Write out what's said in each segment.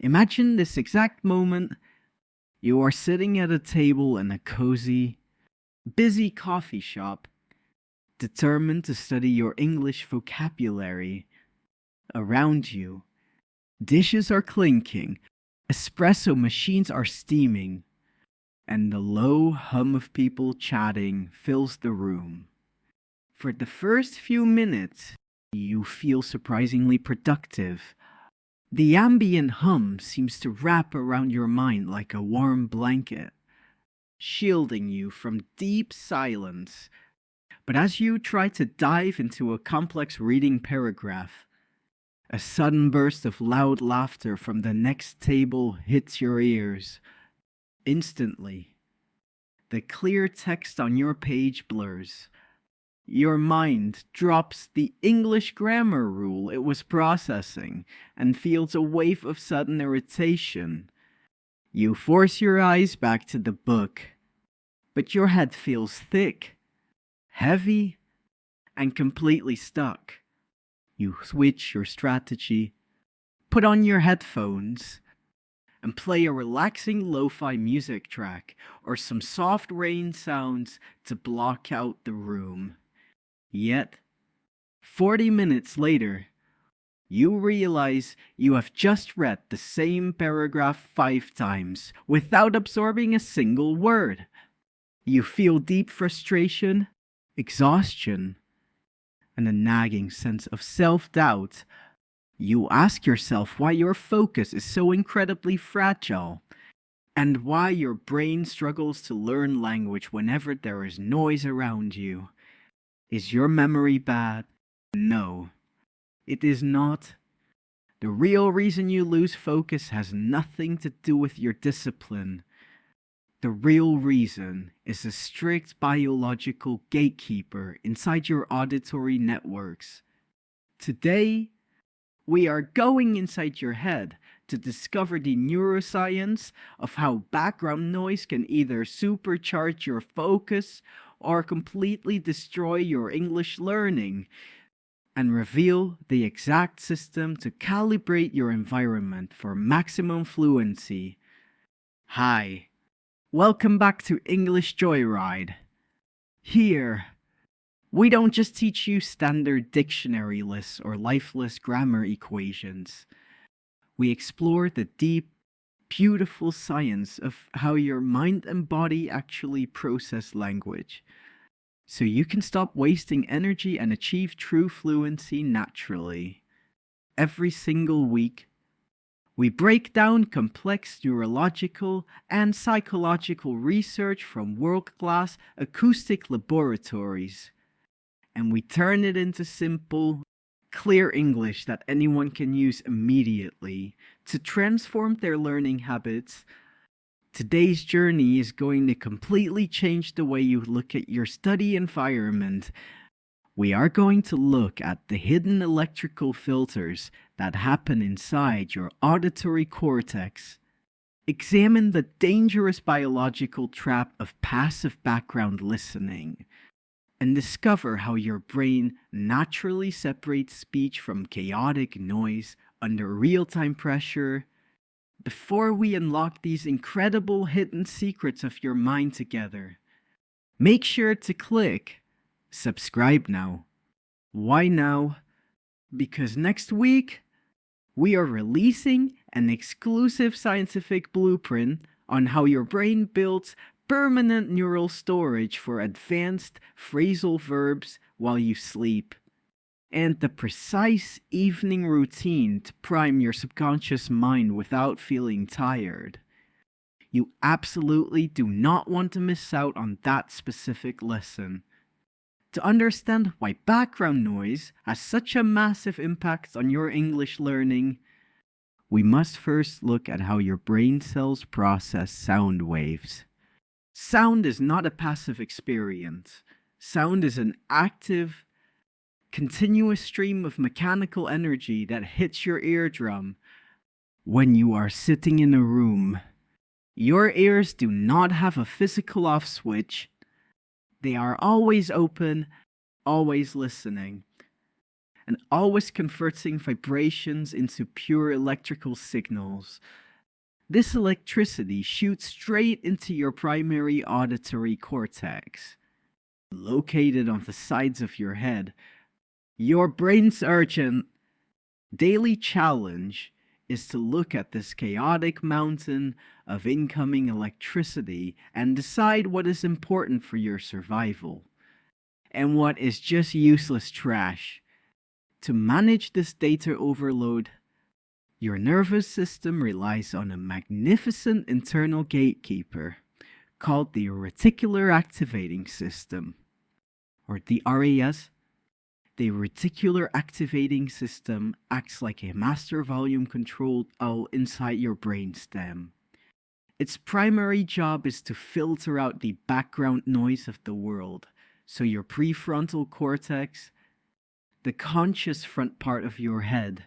Imagine this exact moment. You are sitting at a table in a cozy, busy coffee shop, determined to study your English vocabulary. Around you, dishes are clinking, espresso machines are steaming, and the low hum of people chatting fills the room. For the first few minutes, you feel surprisingly productive. The ambient hum seems to wrap around your mind like a warm blanket, shielding you from deep silence. But as you try to dive into a complex reading paragraph, a sudden burst of loud laughter from the next table hits your ears. Instantly, the clear text on your page blurs. Your mind drops the English grammar rule it was processing and feels a wave of sudden irritation. You force your eyes back to the book, but your head feels thick, heavy, and completely stuck. You switch your strategy, put on your headphones, and play a relaxing lo-fi music track or some soft rain sounds to block out the room. Yet, 40 minutes later, you realize you have just read the same paragraph 5 times without absorbing a single word. You feel deep frustration, exhaustion, and a nagging sense of self-doubt. You ask yourself why your focus is so incredibly fragile, and why your brain struggles to learn language whenever there is noise around you. Is your memory bad? No, it is not. The real reason you lose focus has nothing to do with your discipline. The real reason is a strict biological gatekeeper inside your auditory networks. Today, we are going inside your head to discover the neuroscience of how background noise can either supercharge your focus or completely destroy your English learning, and reveal the exact system to calibrate your environment for maximum fluency. Hi, welcome back to English Joyride. Here, we don't just teach you standard dictionary lists or lifeless grammar equations. We explore the deep, beautiful science of how your mind and body actually process language, so you can stop wasting energy and achieve true fluency naturally. Every single week, we break down complex neurological and psychological research from world-class acoustic laboratories, and we turn it into simple, clear English that anyone can use immediately to transform their learning habits. Today's journey is going to completely change the way you look at your study environment. We are going to look at the hidden electrical filters that happen inside your auditory cortex, examine the dangerous biological trap of passive background listening, and discover how your brain naturally separates speech from chaotic noise under real-time pressure. Before we unlock these incredible hidden secrets of your mind together, make sure to click subscribe now. Why now? Because next week, we are releasing an exclusive scientific blueprint on how your brain builds permanent neural storage for advanced phrasal verbs while you sleep, and the precise evening routine to prime your subconscious mind without feeling tired. You absolutely do not want to miss out on that specific lesson. To understand why background noise has such a massive impact on your English learning, we must first look at how your brain cells process sound waves. Sound is not a passive experience. Sound is an active, continuous stream of mechanical energy that hits your eardrum. When you are sitting in a room, your ears do not have a physical off switch. They are always open, always listening. and always converting vibrations into pure electrical signals. This electricity shoots straight into your primary auditory cortex, located on the sides of your head. Your brain's urgent daily challenge is to look at this chaotic mountain of incoming electricity and decide what is important for your survival and what is just useless trash. To manage this data overload, your nervous system relies on a magnificent internal gatekeeper called the reticular activating system, or the RAS. The reticular activating system acts like a master volume control inside your brainstem. Its primary job is to filter out the background noise of the world, so your prefrontal cortex, the conscious front part of your head,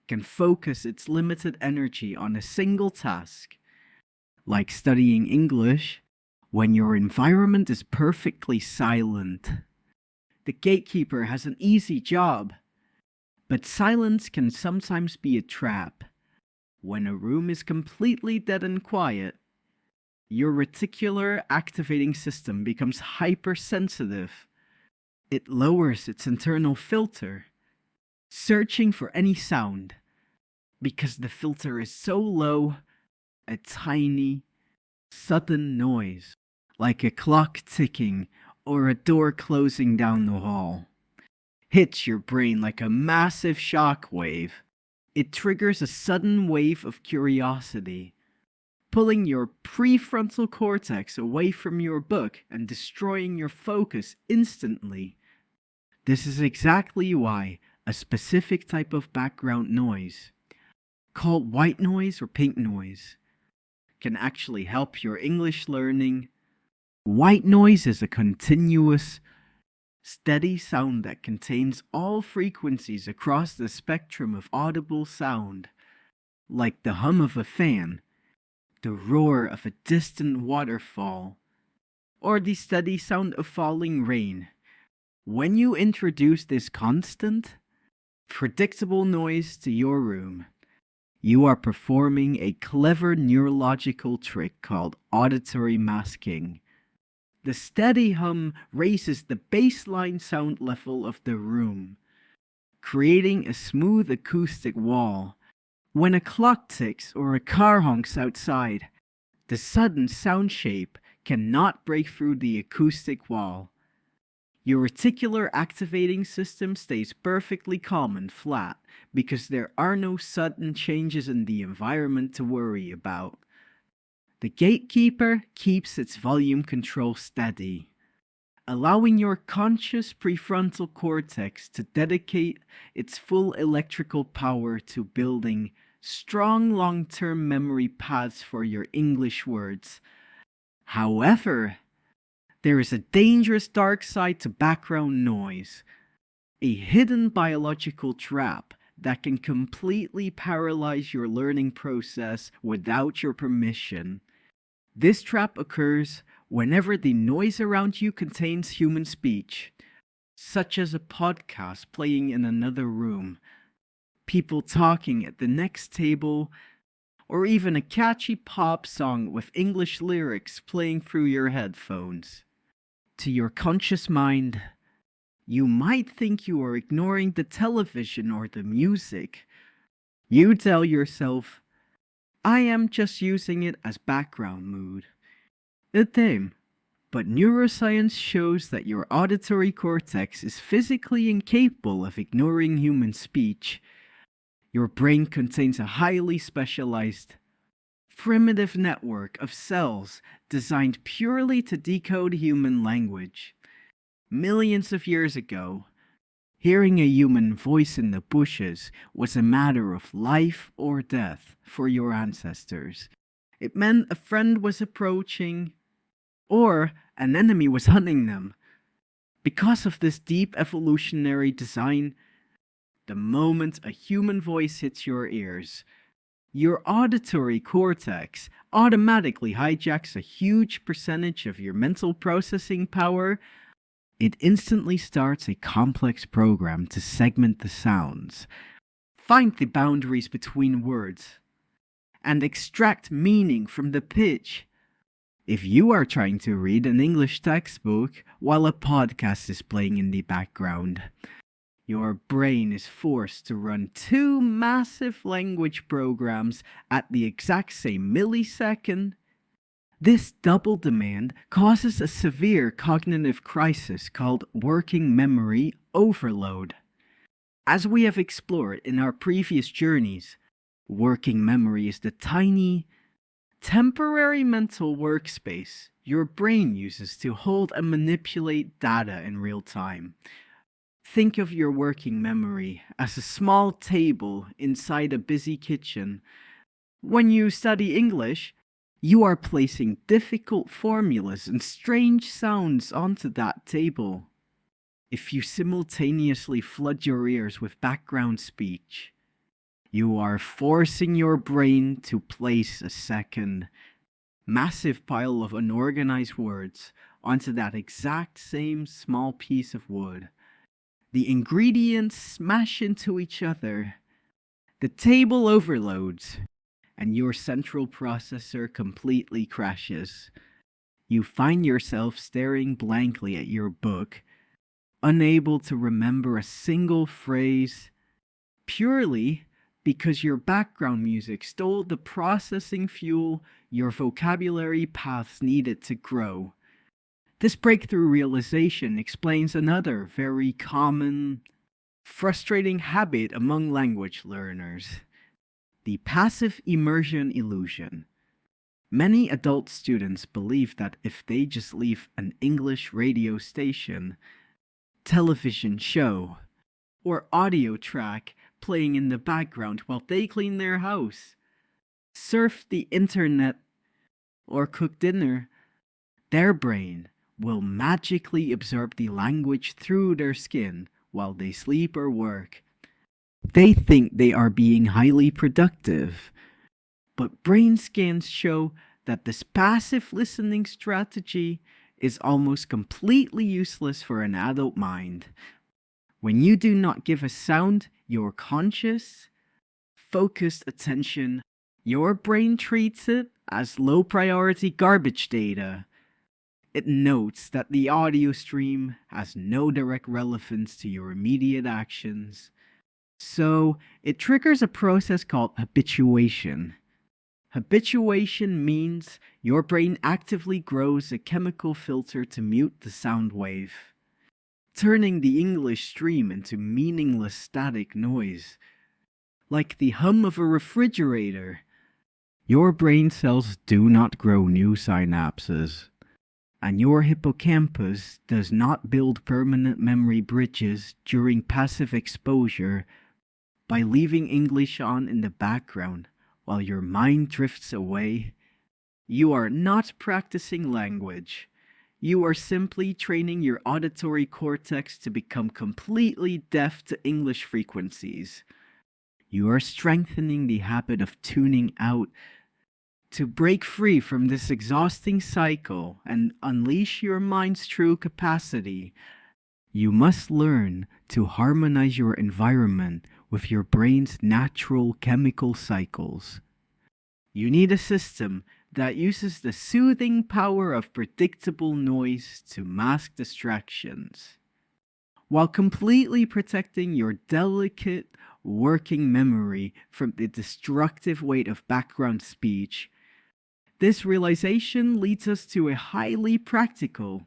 can focus its limited energy on a single task, like studying English, when your environment is perfectly silent. The gatekeeper has an easy job, but silence can sometimes be a trap. When a room is completely dead and quiet, your reticular activating system becomes hypersensitive. It lowers its internal filter, searching for any sound. Because the filter is so low, a tiny, sudden noise, like a clock ticking or a door closing down the hall, hits your brain like a massive shock wave. It triggers a sudden wave of curiosity, pulling your prefrontal cortex away from your book and destroying your focus instantly. This is exactly why a specific type of background noise, called white noise or pink noise, can actually help your English learning. White noise is a continuous, steady sound that contains all frequencies across the spectrum of audible sound, like the hum of a fan, the roar of a distant waterfall, or the steady sound of falling rain. When you introduce this constant, predictable noise to your room, you are performing a clever neurological trick called auditory masking. The steady hum raises the baseline sound level of the room, creating a smooth acoustic wall. When a clock ticks or a car honks outside, the sudden sound shape cannot break through the acoustic wall. Your reticular activating system stays perfectly calm and flat because there are no sudden changes in the environment to worry about. The gatekeeper keeps its volume control steady, allowing your conscious prefrontal cortex to dedicate its full electrical power to building strong long-term memory paths for your English words. However, there is a dangerous dark side to background noise, a hidden biological trap that can completely paralyze your learning process without your permission. This trap occurs whenever the noise around you contains human speech, such as a podcast playing in another room, people talking at the next table, or even a catchy pop song with English lyrics playing through your headphones. To your conscious mind, you might think you are ignoring the television or the music. You tell yourself, I am just using it as background mood. But neuroscience shows that your auditory cortex is physically incapable of ignoring human speech. Your brain contains a highly specialized, primitive network of cells designed purely to decode human language. Millions of years ago, hearing a human voice in the bushes was a matter of life or death for your ancestors. It meant a friend was approaching, or an enemy was hunting them. Because of this deep evolutionary design, the moment a human voice hits your ears, your auditory cortex automatically hijacks a huge percentage of your mental processing power It instantly starts a complex program to segment the sounds, find the boundaries between words, and extract meaning from the pitch. If you are trying to read an English textbook while a podcast is playing in the background, your brain is forced to run two massive language programs at the exact same millisecond. This double demand causes a severe cognitive crisis called working memory overload. As we have explored in our previous journeys, working memory is the tiny, temporary mental workspace your brain uses to hold and manipulate data in real time. Think of your working memory as a small table inside a busy kitchen. When you study English, you are placing difficult formulas and strange sounds onto that table. If you simultaneously flood your ears with background speech, you are forcing your brain to place a second, massive pile of unorganized words onto that exact same small piece of wood. The ingredients smash into each other. The table overloads, and your central processor completely crashes. You find yourself staring blankly at your book, unable to remember a single phrase, purely because your background music stole the processing fuel your vocabulary paths needed to grow. This breakthrough realization explains another very common, frustrating habit among language learners: the passive immersion illusion. Many adult students believe that if they just leave an English radio station, television show, or audio track playing in the background while they clean their house, surf the internet, or cook dinner, their brain will magically absorb the language through their skin while they sleep or work. They think they are being highly productive, but brain scans show that this passive listening strategy is almost completely useless for an adult mind. When you do not give a sound your conscious, focused attention, your brain treats it as low priority garbage data. It notes that the audio stream has no direct relevance to your immediate actions, so it triggers a process called habituation. Habituation means your brain actively grows a chemical filter to mute the sound wave, turning the English stream into meaningless static noise, like the hum of a refrigerator. Your brain cells do not grow new synapses, and your hippocampus does not build permanent memory bridges during passive exposure by leaving English on in the background while your mind drifts away. You are not practicing language. You are simply training your auditory cortex to become completely deaf to English frequencies. You are strengthening the habit of tuning out. To break free from this exhausting cycle and unleash your mind's true capacity, you must learn to harmonize your environment with your brain's natural chemical cycles. You need a system that uses the soothing power of predictable noise to mask distractions, while completely protecting your delicate working memory from the destructive weight of background speech. This realization leads us to a highly practical,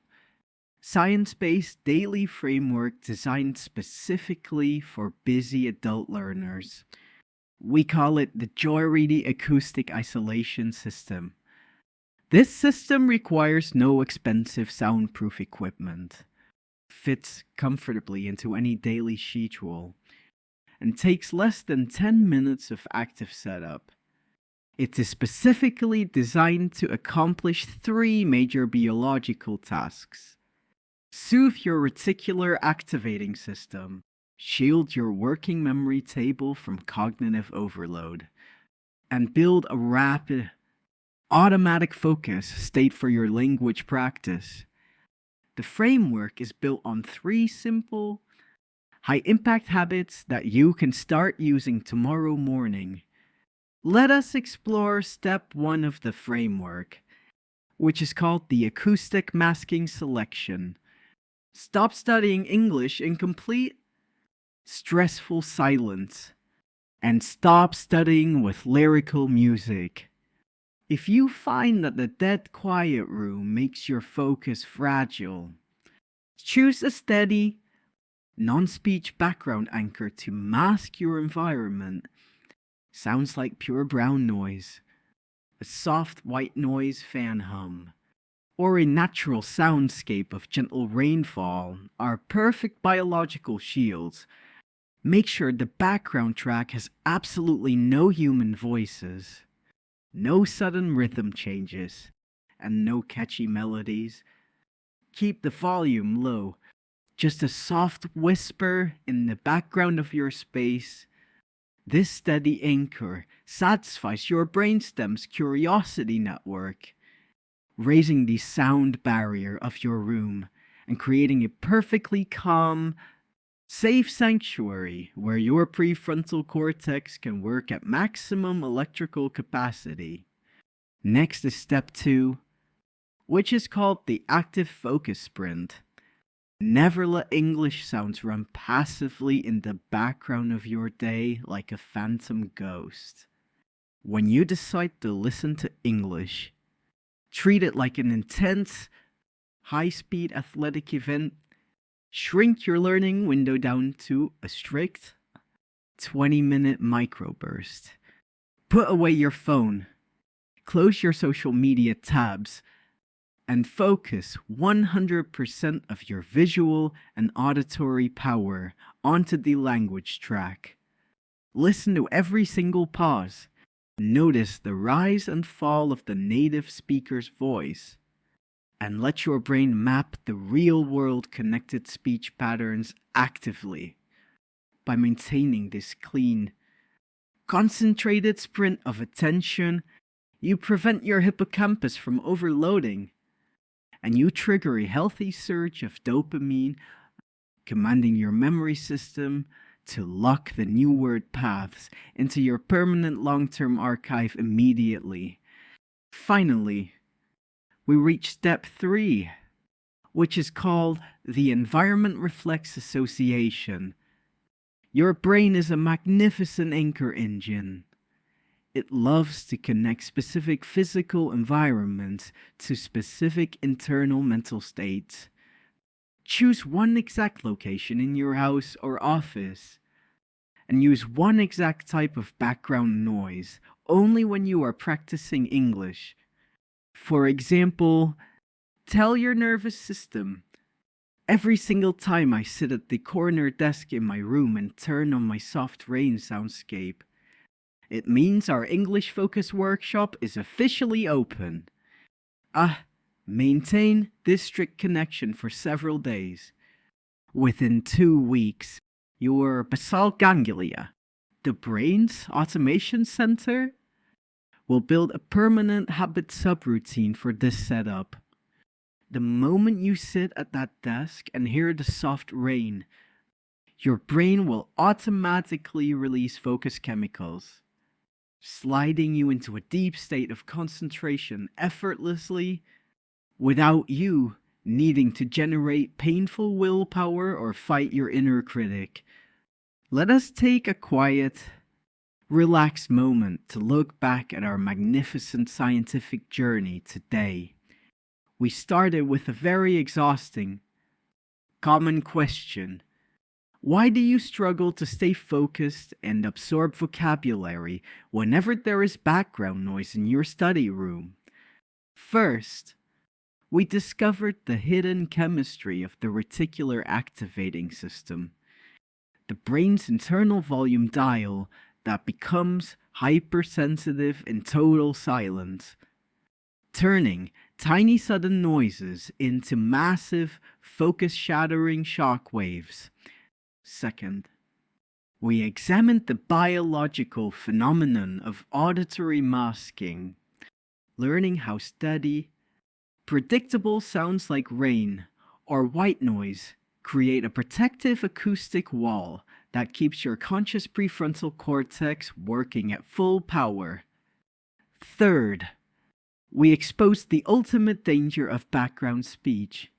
science-based daily framework designed specifically for busy adult learners. We call it the Joy-Ready Acoustic Isolation System. This system requires no expensive soundproof equipment, fits comfortably into any daily schedule, and takes less than 10 minutes of active setup. It is specifically designed to accomplish three major biological tasks: soothe your reticular activating system, shield your working memory table from cognitive overload, and build a rapid, automatic focus state for your language practice. The framework is built on 3 simple, high-impact habits that you can start using tomorrow morning. Let us explore step 1 of the framework, which is called the acoustic masking selection. Stop studying English in complete, stressful silence, and stop studying with lyrical music. If you find that the dead quiet room makes your focus fragile, choose a steady, non-speech background anchor to mask your environment. Sounds like pure brown noise, a soft white noise fan hum, or a natural soundscape of gentle rainfall are perfect biological shields. Make sure the background track has absolutely no human voices, no sudden rhythm changes, and no catchy melodies. Keep the volume low, just a soft whisper in the background of your space. This steady anchor satisfies your brainstem's curiosity network, raising the sound barrier of your room and creating a perfectly calm, safe sanctuary where your prefrontal cortex can work at maximum electrical capacity. Next is step 2, which is called the active focus sprint. Never let English sounds run passively in the background of your day like a phantom ghost. When you decide to listen to English, treat it like an intense, high-speed athletic event. Shrink your learning window down to a strict 20-minute microburst. Put away your phone, close your social media tabs, and focus 100% of your visual and auditory power onto the language track. Listen to every single pause. Notice the rise and fall of the native speaker's voice, and let your brain map the real-world connected speech patterns actively. By maintaining this clean, concentrated sprint of attention, you prevent your hippocampus from overloading, and you trigger a healthy surge of dopamine, commanding your memory system to lock the new word paths into your permanent long-term archive immediately. Finally, we reach step 3, which is called the environment reflex association. Your brain is a magnificent anchor engine. It loves to connect specific physical environments to specific internal mental states. Choose one exact location in your house or office, and use one exact type of background noise only when you are practicing English. For example, tell your nervous system, every single time I sit at the corner desk in my room and turn on my soft rain soundscape, it means our English focus workshop is officially open. Maintain this strict connection for several days. Within 2 weeks, your basal ganglia, the brain's automation center, will build a permanent habit subroutine for this setup. The moment you sit at that desk and hear the soft rain, your brain will automatically release focus chemicals, sliding you into a deep state of concentration effortlessly without you needing to generate painful willpower or fight your inner critic. Let us take a quiet, relaxed moment to look back at our magnificent scientific journey today. We started with a very exhausting, common question. Why do you struggle to stay focused and absorb vocabulary whenever there is background noise in your study room? First, we discovered the hidden chemistry of the reticular activating system, the brain's internal volume dial that becomes hypersensitive in total silence, turning tiny sudden noises into massive, focus-shattering shock waves. Second, we examined the biological phenomenon of auditory masking, learning how steady, predictable sounds like rain or white noise create a protective acoustic wall that keeps your conscious prefrontal cortex working at full power. Third, we expose the ultimate danger of background speech,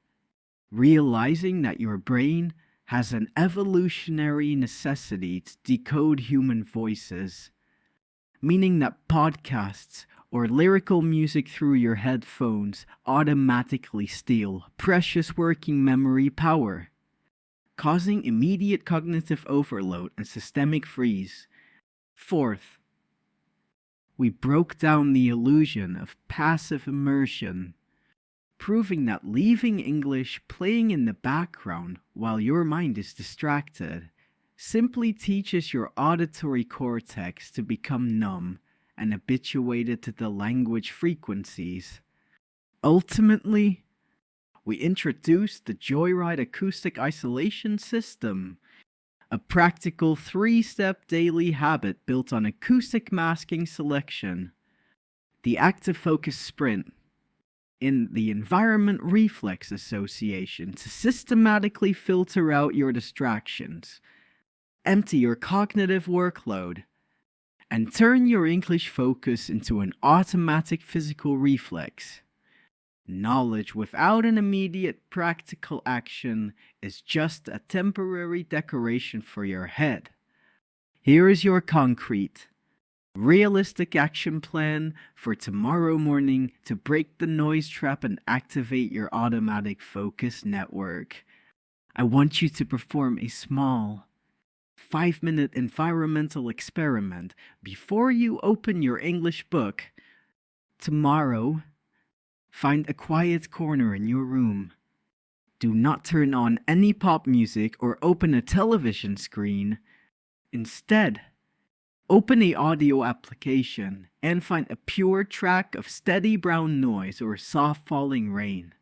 realizing that your brain has an evolutionary necessity to decode human voices, meaning that podcasts or lyrical music through your headphones automatically steal precious working memory power, causing immediate cognitive overload and systemic freeze. Fourth, we broke down the illusion of passive immersion, proving that leaving English playing in the background while your mind is distracted simply teaches your auditory cortex to become numb and habituated to the language frequencies. Ultimately, we introduced the Joyride Acoustic Isolation System, a practical 3-step daily habit built on acoustic masking selection, the active focus sprint, in the Environment Reflex Association to systematically filter out your distractions, empty your cognitive workload, and turn your English focus into an automatic physical reflex. Knowledge without an immediate practical action is just a temporary decoration for your head. Here is your concrete, realistic action plan for tomorrow morning to break the noise trap and activate your automatic focus network. I want you to perform a small 5-minute environmental experiment before you open your English book. Tomorrow, find a quiet corner in your room. Do not turn on any pop music or open a television screen. Instead, open a audio application and find a pure track of steady brown noise or soft falling rain.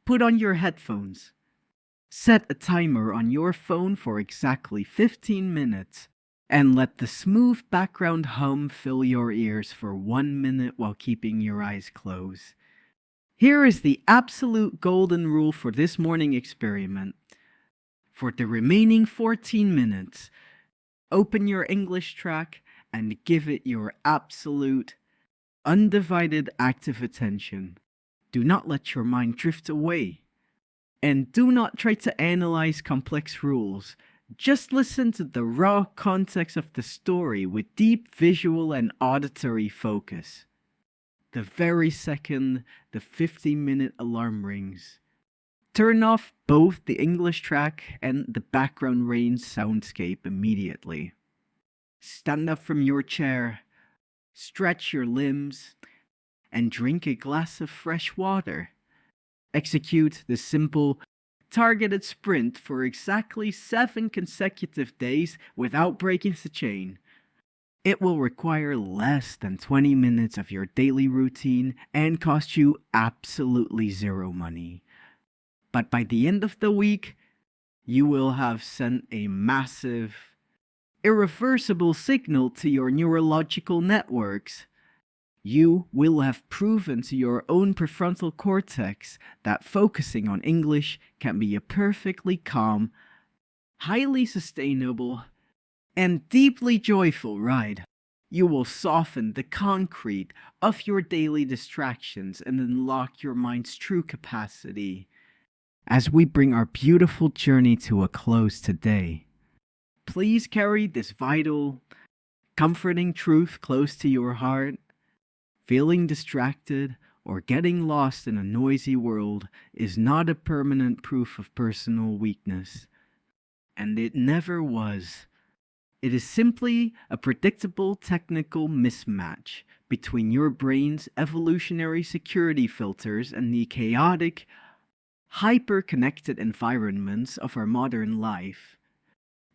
Put on your headphones. Set a timer on your phone for exactly 15 minutes and let the smooth background hum fill your ears for 1 minute while keeping your eyes closed. Here is the absolute golden rule for this morning experiment. For the remaining 14 minutes, open your English track and give it your absolute, undivided active attention. Do not let your mind drift away. And do not try to analyze complex rules. Just listen to the raw context of the story with deep visual and auditory focus. The very second the 15-minute alarm rings, turn off both the English track and the background rain soundscape immediately. Stand up from your chair, stretch your limbs, and drink a glass of fresh water. Execute the simple, targeted sprint for exactly 7 consecutive days without breaking the chain. It will require less than 20 minutes of your daily routine and cost you absolutely zero money. But by the end of the week, you will have sent a massive, irreversible signal to your neurological networks. You will have proven to your own prefrontal cortex that focusing on English can be a perfectly calm, highly sustainable, and deeply joyful ride. You will soften the concrete of your daily distractions and unlock your mind's true capacity. As we bring our beautiful journey to a close today, please carry this vital, comforting truth close to your heart. Feeling distracted or getting lost in a noisy world is not a permanent proof of personal weakness, and it never was. It is simply a predictable technical mismatch between your brain's evolutionary security filters and the chaotic, hyper-connected environments of our modern life.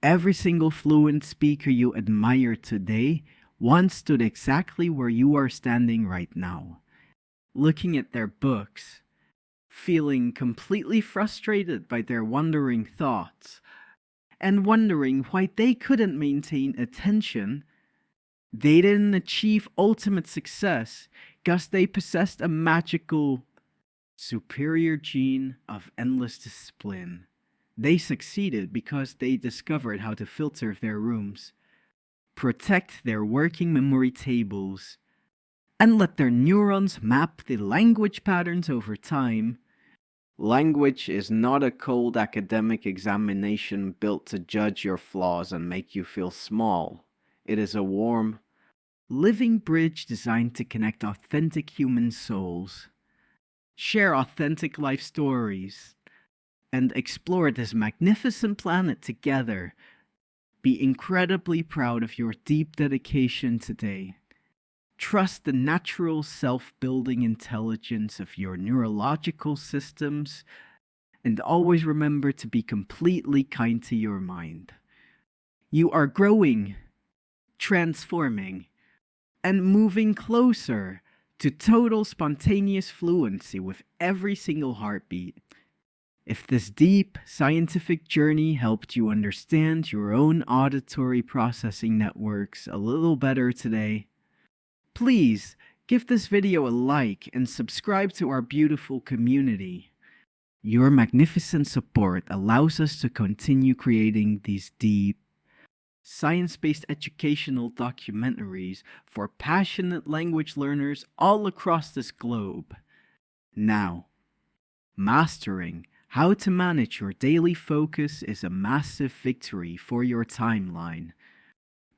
Every single fluent speaker you admire today once stood exactly where you are standing right now, looking at their books, feeling completely frustrated by their wandering thoughts, and wondering why they couldn't maintain attention. They didn't achieve ultimate success because they possessed a magical superior gene of endless discipline. They succeeded because they discovered how to filter their rooms, protect their working memory tables, and let their neurons map the language patterns over time. Language is not a cold academic examination built to judge your flaws and make you feel small. It is a warm, living bridge designed to connect authentic human souls, share authentic life stories, and explore this magnificent planet together. Be incredibly proud of your deep dedication today. Trust the natural self-building intelligence of your neurological systems, and always remember to be completely kind to your mind. You are growing, transforming, and moving closer to total spontaneous fluency with every single heartbeat. If this deep scientific journey helped you understand your own auditory processing networks a little better today, please give this video a like and subscribe to our beautiful community. Your magnificent support allows us to continue creating these deep, science-based educational documentaries for passionate language learners all across this globe. Now, mastering how to manage your daily focus is a massive victory for your timeline.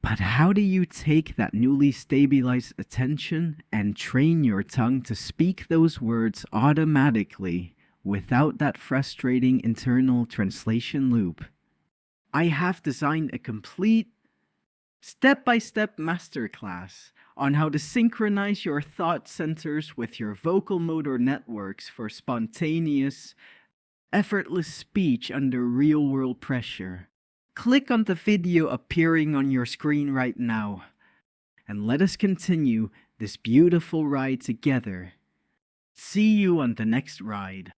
But how do you take that newly stabilized attention and train your tongue to speak those words automatically without that frustrating internal translation loop? I have designed a complete step-by-step masterclass on how to synchronize your thought centers with your vocal motor networks for spontaneous, effortless speech under real-world pressure. Click on the video appearing on your screen right now, and let us continue this beautiful ride together. See you on the next ride.